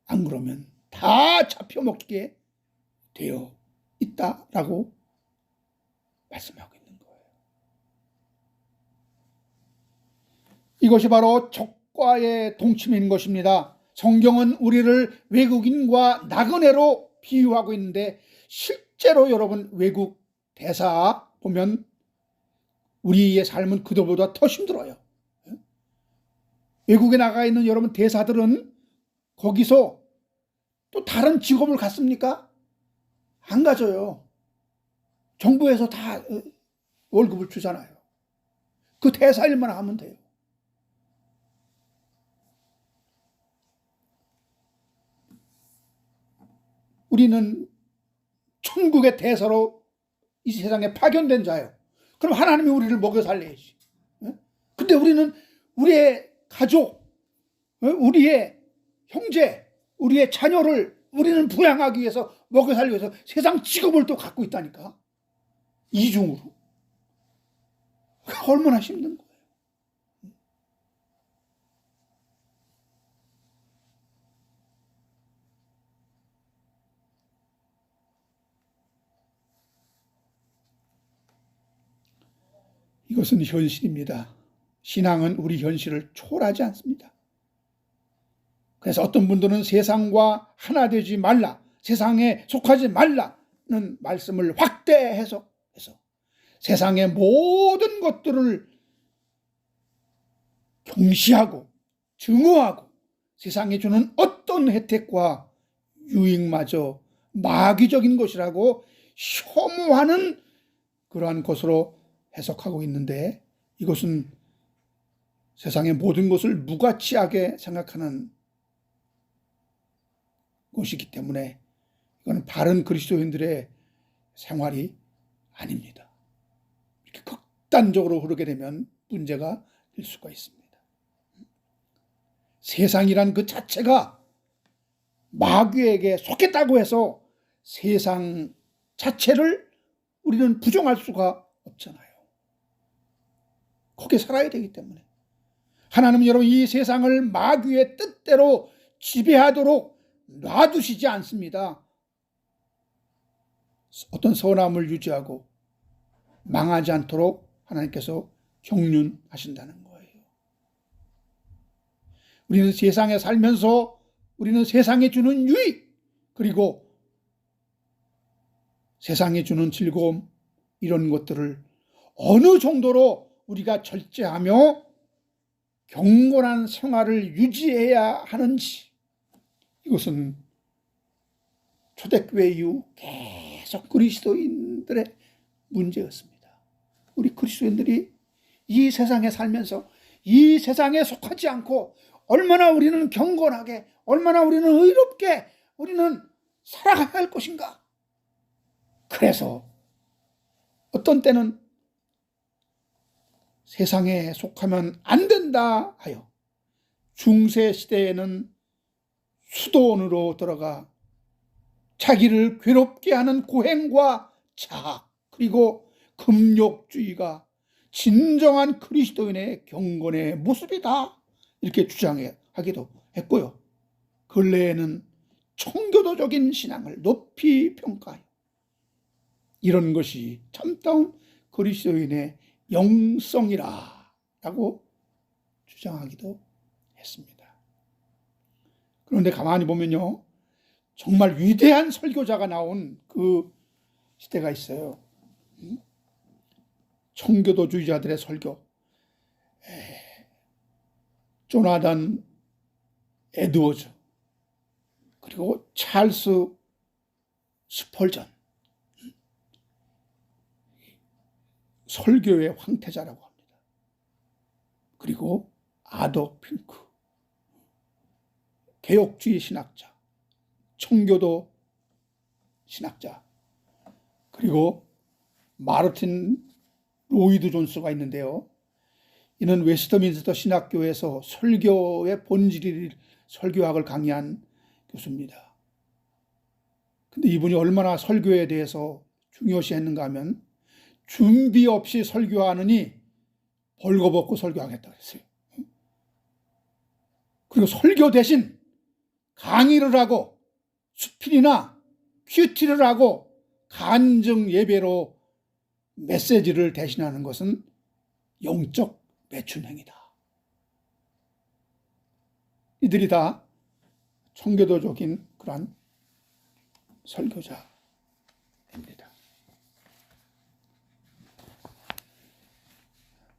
안 그러면 다 잡혀먹게 되어 있다라고 말씀하고 있는 거예요. 이것이 바로 적과의 동침인 것입니다. 성경은 우리를 외국인과 나그네로 비유하고 있는데, 실제로 여러분 외국 대사 보면 우리의 삶은 그들보다 더 힘들어요. 외국에 나가 있는 여러분 대사들은 거기서 또 다른 직업을 갖습니까? 안 가져요. 정부에서 다 월급을 주잖아요. 그 대사 일만 하면 돼요. 우리는 천국의 대사로 이 세상에 파견된 자예요. 그럼 하나님이 우리를 먹여 살려야지. 근데 우리는 우리의 가족, 우리의 형제, 우리의 자녀를 우리는 부양하기 위해서, 먹여 살리기 위해서 세상 직업을 또 갖고 있다니까. 이중으로. 얼마나 힘든 거예요. 이것은 현실입니다. 신앙은 우리 현실을 초월하지 않습니다. 그래서 어떤 분들은 세상과 하나 되지 말라, 세상에 속하지 말라는 말씀을 확대 해석해서 세상의 모든 것들을 경시하고 증오하고 세상에 주는 어떤 혜택과 유익마저 마귀적인 것이라고 혐오하는 그러한 것으로 해석하고 있는데, 이것은 세상의 모든 것을 무가치하게 생각하는 것이기 때문에 이건 바른 그리스도인들의 생활이 아닙니다. 이렇게 극단적으로 흐르게 되면 문제가 될 수가 있습니다. 세상이란 그 자체가 마귀에게 속했다고 해서 세상 자체를 우리는 부정할 수가 없잖아요. 거기에 살아야 되기 때문에. 하나님은 여러분 이 세상을 마귀의 뜻대로 지배하도록 놔두시지 않습니다. 어떤 선함을 유지하고 망하지 않도록 하나님께서 경륜하신다는 거예요. 우리는 세상에 살면서 우리는 세상에 주는 유익, 그리고 세상에 주는 즐거움, 이런 것들을 어느 정도로 우리가 절제하며 경건한 생활을 유지해야 하는지, 이것은 초대교회 이후 계속 그리스도인들의 문제였습니다. 우리 그리스도인들이 이 세상에 살면서 이 세상에 속하지 않고 얼마나 우리는 경건하게, 얼마나 우리는 의롭게 우리는 살아가야 할 것인가. 그래서 어떤 때는 세상에 속하면 안 된다 하여 중세 시대에는 수도원으로 들어가 자기를 괴롭게 하는 고행과 자학, 그리고 금욕주의가 진정한 그리스도인의 경건의 모습이다, 이렇게 주장하기도 했고요. 근래에는 청교도적인 신앙을 높이 평가하여 이런 것이 참다운 그리스도인의 영성이라 라고 주장하기도 했습니다. 그런데 가만히 보면요, 정말 위대한 설교자가 나온 그 시대가 있어요. 청교도주의자들의 설교. 조나단 에드워즈, 그리고 찰스 스펄전, 설교의 황태자라고 합니다. 그리고 아도 핑크, 개혁주의 신학자, 청교도 신학자, 그리고 마르틴 로이드 존스가 있는데요. 이는 웨스트민스터 신학교에서 설교의 본질이 설교학을 강의한 교수입니다. 근데 이분이 얼마나 설교에 대해서 중요시했는가 하면 준비 없이 설교하느니 벌거벗고 설교하겠다고 했어요. 그리고 설교 대신 강의를 하고 수필이나 큐티를 하고 간증 예배로 메시지를 대신하는 것은 영적 매춘행이다. 이들이 다 청교도적인 그러한 설교자입니다.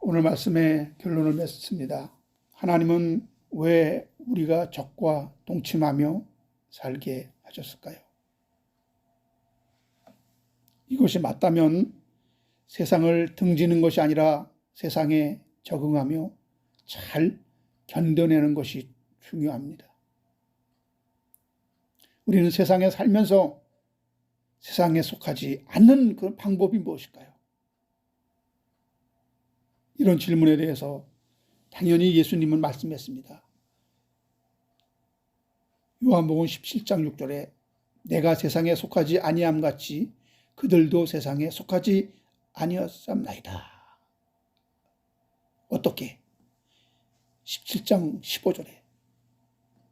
오늘 말씀의 결론을 맺습니다. 하나님은 왜 우리가 적과 동침하며 살게 하셨을까요? 이것이 맞다면 세상을 등지는 것이 아니라 세상에 적응하며 잘 견뎌내는 것이 중요합니다. 우리는 세상에 살면서 세상에 속하지 않는 그 방법이 무엇일까요? 이런 질문에 대해서 당연히 예수님은 말씀했습니다. 요한복음 17장 6절에 내가 세상에 속하지 아니함 같이 그들도 세상에 속하지 아니었삼나이다. 어떻게? 17장 15절에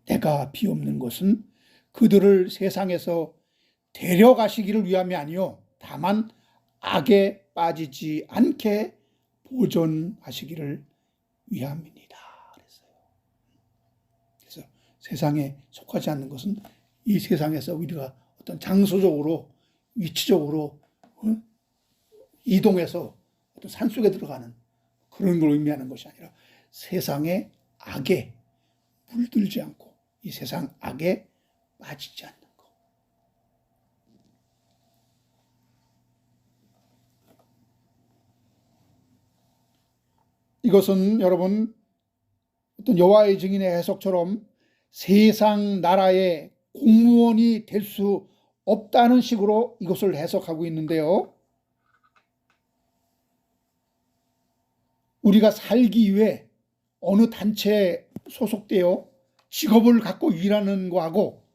내가 비옵는 것은 그들을 세상에서 데려가시기를 위함이 아니요 다만 악에 빠지지 않게 보존하시기를 위함입니다. 그래서 세상에 속하지 않는 것은 이 세상에서 우리가 어떤 장소적으로 위치적으로 이동해서 어떤 산속에 들어가는 그런 걸 의미하는 것이 아니라 세상의 악에 물들지 않고 이 세상 악에 빠지지 않는 것. 이것은 여러분 어떤 여호와의 증인의 해석처럼 세상 나라의 공무원이 될 수 없다는 식으로 이것을 해석하고 있는데요. 우리가 살기 위해 어느 단체에 소속되어 직업을 갖고 일하는 거하고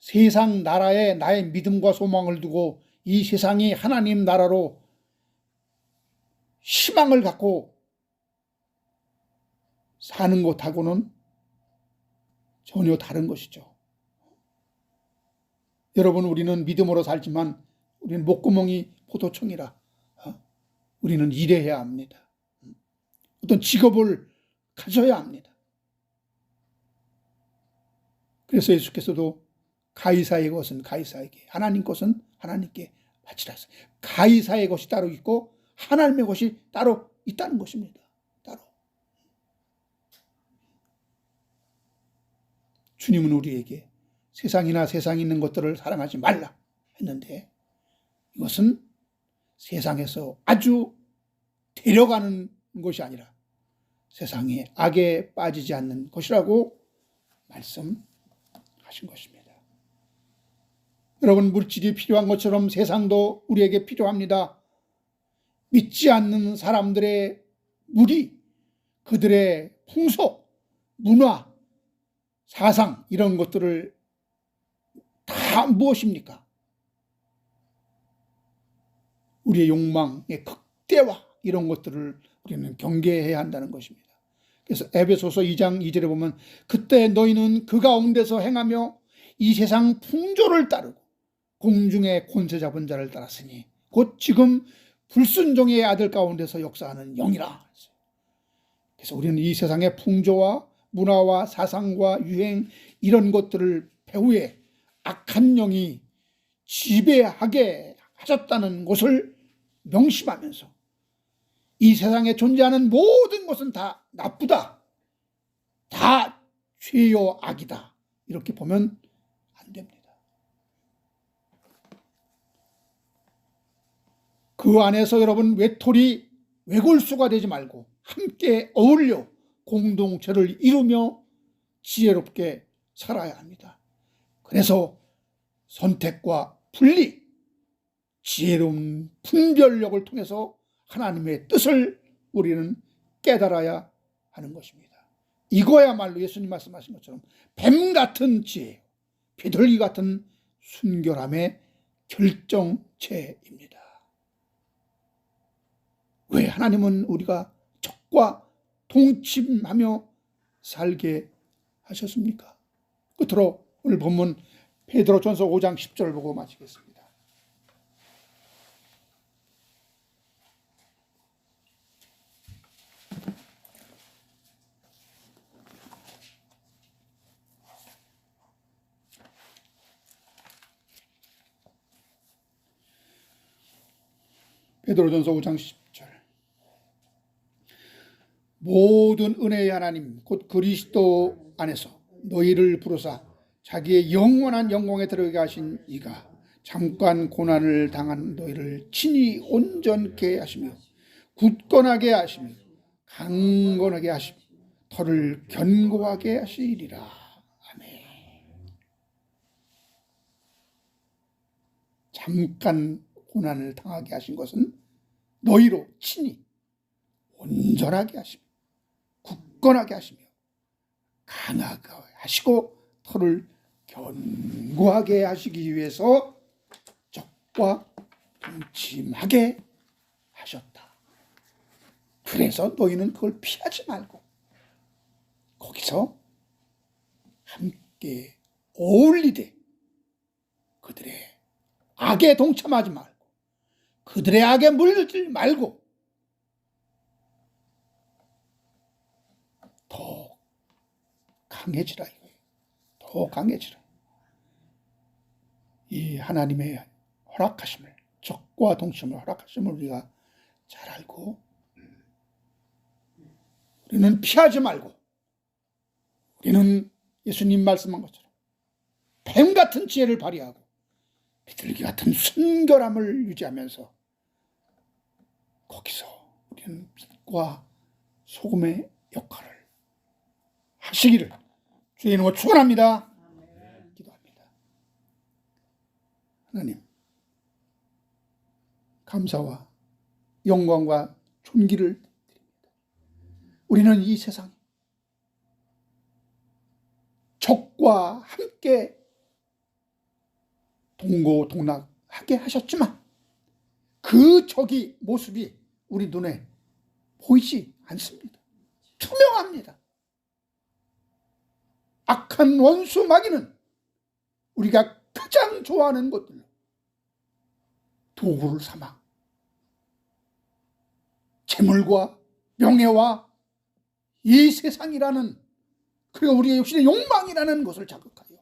세상 나라에 나의 믿음과 소망을 두고 이 세상이 하나님 나라로 희망을 갖고 사는 것하고는 전혀 다른 것이죠. 여러분, 우리는 믿음으로 살지만 우리는 목구멍이 포도청이라 우리는 일해야 합니다. 어떤 직업을 가져야 합니다. 그래서 예수께서도 가이사의 것은 가이사에게, 하나님 것은 하나님께 바치라. 가이사의 것이 따로 있고 하나님의 것이 따로 있다는 것입니다. 따로. 주님은 우리에게 세상이나 세상에 있는 것들을 사랑하지 말라 했는데 이것은 세상에서 아주 데려가는 것이 아니라 세상의 악에 빠지지 않는 것이라고 말씀하신 것입니다. 여러분, 물질이 필요한 것처럼 세상도 우리에게 필요합니다. 믿지 않는 사람들의 무리, 그들의 풍속, 문화, 사상 이런 것들을 다 무엇입니까? 우리의 욕망의 극대화 이런 것들을 우리는 경계해야 한다는 것입니다. 그래서 에베소서 2장 2절에 보면 그때 너희는 그 가운데서 행하며 이 세상 풍조를 따르고 공중의 권세 잡은 자를 따랐으니 곧 지금 불순종의 아들 가운데서 역사하는 영이라. 그래서 우리는 이 세상의 풍조와 문화와 사상과 유행 이런 것들을 배후에 악한 영이 지배하게 하셨다는 것을 명심하면서 이 세상에 존재하는 모든 것은 다 나쁘다, 다 죄요 악이다 이렇게 보면 안 됩니다. 그 안에서 여러분 외톨이 외골수가 되지 말고 함께 어울려 공동체를 이루며 지혜롭게 살아야 합니다. 그래서 선택과 분리, 지혜로운 분별력을 통해서 하나님의 뜻을 우리는 깨달아야 하는 것입니다. 이거야말로 예수님 말씀하신 것처럼 뱀 같은 지혜, 비둘기 같은 순결함의 결정체입니다. 왜 하나님은 우리가 적과 동침하며 살게 하셨습니까? 끝으로 오늘 본문 베드로전서 5장 10절 보고 마치겠습니다. 베드로전서 5장 10절 모든 은혜의 하나님 곧 그리스도 안에서 너희를 부르사 자기의 영원한 영광에 들어가게 하신 이가 잠깐 고난을 당한 너희를 친히 온전케 하시며 굳건하게 하시며 강건하게 하시며 털을 견고하게 하시리라. 아멘. 잠깐 고난을 당하게 하신 것은 너희로 친히 온전하게 하시며 굳건하게 하시며 강하게 하시고 털을 견고하게 하시기 위해서 적과 동침하게 하셨다. 그래서 너희는 그걸 피하지 말고 거기서 함께 어울리되 그들의 악에 동참하지 말고 그들의 악에 물들지 말고 더 강해지라 이거예요. 더 강해지라. 이 하나님의 허락하심을, 적과 동침을 허락하심을 우리가 잘 알고 우리는 피하지 말고 우리는 예수님 말씀한 것처럼 뱀 같은 지혜를 발휘하고 비둘기 같은 순결함을 유지하면서 거기서 우리는 빛과 소금의 역할을 하시기를 주의 이름으로 축원합니다. 기도합니다. 하나님, 감사와 영광과 존귀를 드립니다. 우리는 이 세상에 적과 함께 동고동락하게 하셨지만 그 적이 모습이 우리 눈에 보이지 않습니다. 투명합니다. 악한 원수 마귀는 우리가 가장 좋아하는 것들로 도구를 삼아 재물과 명예와 이 세상이라는, 그리고 우리의 육신의 욕망이라는 것을 자극하여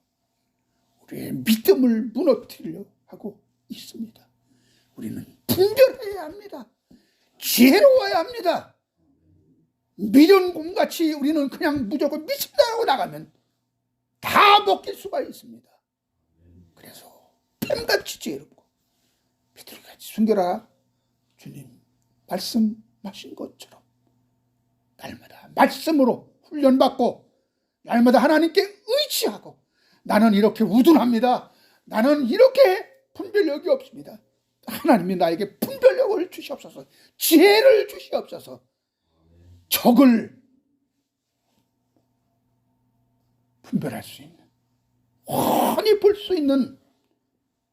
우리의 믿음을 무너뜨리려 하고 있습니다. 우리는 분별해야 합니다. 지혜로워야 합니다. 미련곰같이 우리는 그냥 무조건 믿습니다라고 나가면 다 먹힐 수가 있습니다. 그래서 뱀같이 지혜롭고 비둘기같이 순결하라. 주님 말씀하신 것처럼 날마다 말씀으로 훈련받고 날마다 하나님께 의지하고, 나는 이렇게 우둔합니다, 나는 이렇게 분별력이 없습니다, 하나님이 나에게 분별력을 주시옵소서, 지혜를 주시옵소서, 적을 분별할 수 있는, 훤히 볼 수 있는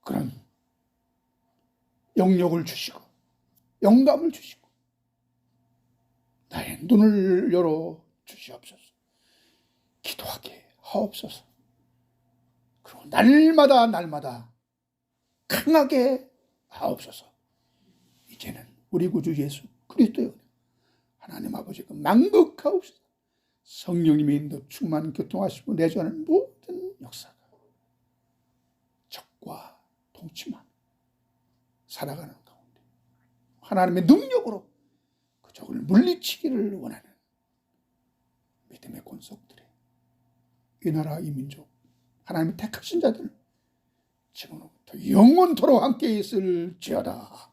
그런 영역을 주시고 영감을 주시고 나의 눈을 열어 주시옵소서. 기도하게 하옵소서. 그리고 날마다 강하게 하옵소서. 이제는 우리 구주 예수 그리스도의 은혜, 하나님 아버지가 만극하옵소서. 성령님의 인도 충만 교통하시고 내주하는 모든 역사가 적과 동침하는 살아가는 가운데 하나님의 능력으로 그 적을 물리치기를 원하는 믿음의 권속들의 이 나라 이 민족 하나님의 택하신 자들 지금부터 영원토록 함께 있을지어다.